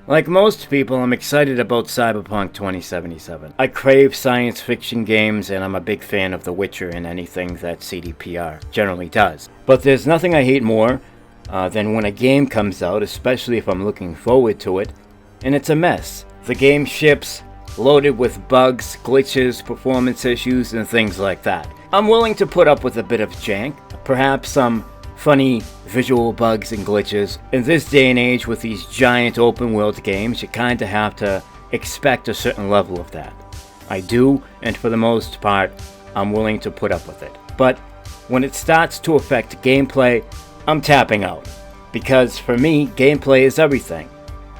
Like most people, I'm excited about Cyberpunk 2077. I crave science fiction games, and I'm a big fan of The Witcher and anything that CDPR generally does. But there's nothing I hate more than when a game comes out, especially if I'm looking forward to it, and it's a mess. The game ships loaded with bugs, glitches, performance issues, and things like that. I'm willing to put up with a bit of jank, perhaps some funny visual bugs and glitches. In this day and age with these giant open world games, you kinda have to expect a certain level of that. I do, and for the most part, I'm willing to put up with it. But when it starts to affect gameplay, I'm tapping out. Because for me, gameplay is everything.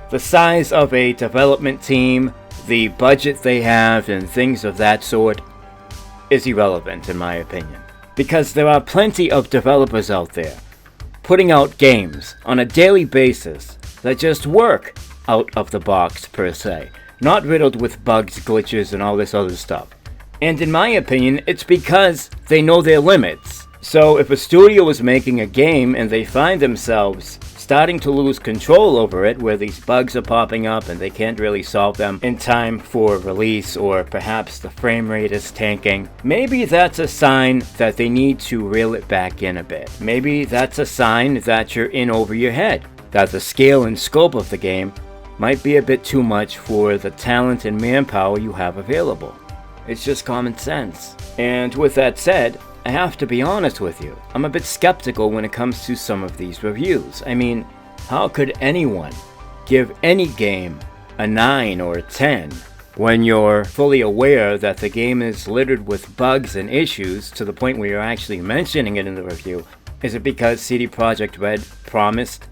The size of a development team, the budget they have, and things of that sort is irrelevant in my opinion. Because there are plenty of developers out there putting out games on a daily basis that just work out of the box per se, not riddled with bugs, glitches, and all this other stuff. And in my opinion, it's because they know their limits. So if a studio is making a game and they find themselves starting to lose control over it, where these bugs are popping up and they can't really solve them in time for release, or perhaps the frame rate is tanking, maybe that's a sign that they need to reel it back in a bit. Maybe that's a sign that you're in over your head, that the scale and scope of the game might be a bit too much for the talent and manpower you have available. It's just common sense. And with that said, I have to be honest with you, I'm a bit skeptical when it comes to some of these reviews. I mean, how could anyone give any game a 9 or a 10 when you're fully aware that the game is littered with bugs and issues to the point where you're actually mentioning it in the review? Is it because CD Projekt Red promised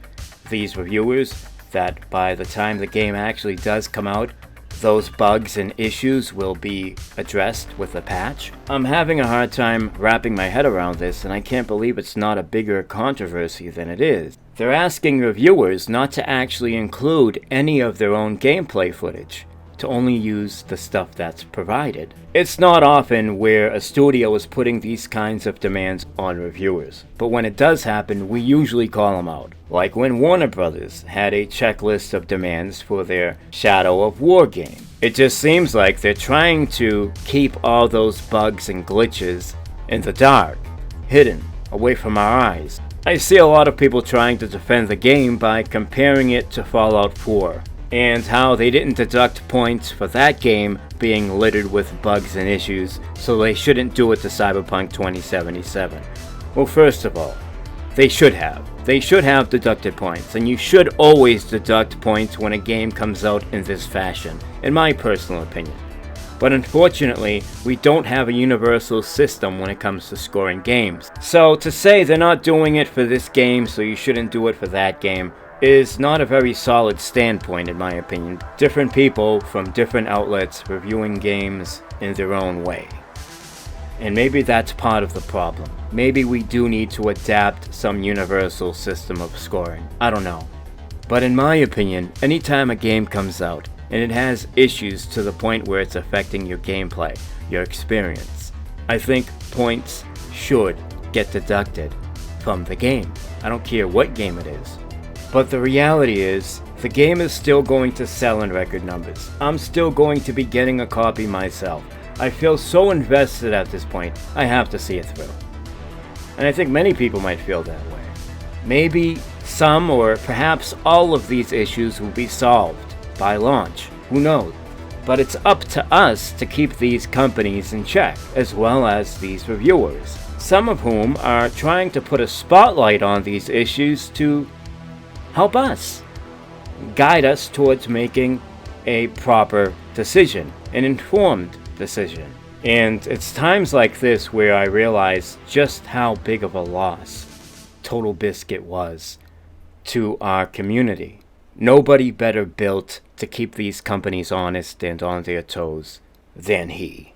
these reviewers that by the time the game actually does come out, those bugs and issues will be addressed with a patch? I'm having a hard time wrapping my head around this, and I can't believe it's not a bigger controversy than it is. They're asking reviewers not to actually include any of their own gameplay footage, to only use the stuff that's provided. It's not often where a studio is putting these kinds of demands on reviewers, but when it does happen, we usually call them out. Like when Warner Brothers had a checklist of demands for their Shadow of War game. It just seems like they're trying to keep all those bugs and glitches in the dark, hidden, away from our eyes. I see a lot of people trying to defend the game by comparing it to Fallout 4, and how they didn't deduct points for that game being littered with bugs and issues, so they shouldn't do it to Cyberpunk 2077. Well, first of all, they should have. They should have deducted points, and you should always deduct points when a game comes out in this fashion, in my personal opinion. But unfortunately, we don't have a universal system when it comes to scoring games. So to say they're not doing it for this game, so you shouldn't do it for that game, is not a very solid standpoint in my opinion. Different people from different outlets reviewing games in their own way. And maybe that's part of the problem. Maybe we do need to adapt some universal system of scoring. I don't know. But in my opinion, anytime a game comes out and it has issues to the point where it's affecting your gameplay, your experience, I think points should get deducted from the game. I don't care what game it is. But the reality is, the game is still going to sell in record numbers. I'm still going to be getting a copy myself. I feel so invested at this point, I have to see it through. And I think many people might feel that way. Maybe some or perhaps all of these issues will be solved by launch. Who knows? But it's up to us to keep these companies in check, as well as these reviewers. Some of whom are trying to put a spotlight on these issues to help us, guide us towards making a proper decision, an informed decision. And it's times like this where I realize just how big of a loss Total Biscuit was to our community. Nobody better built to keep these companies honest and on their toes than he.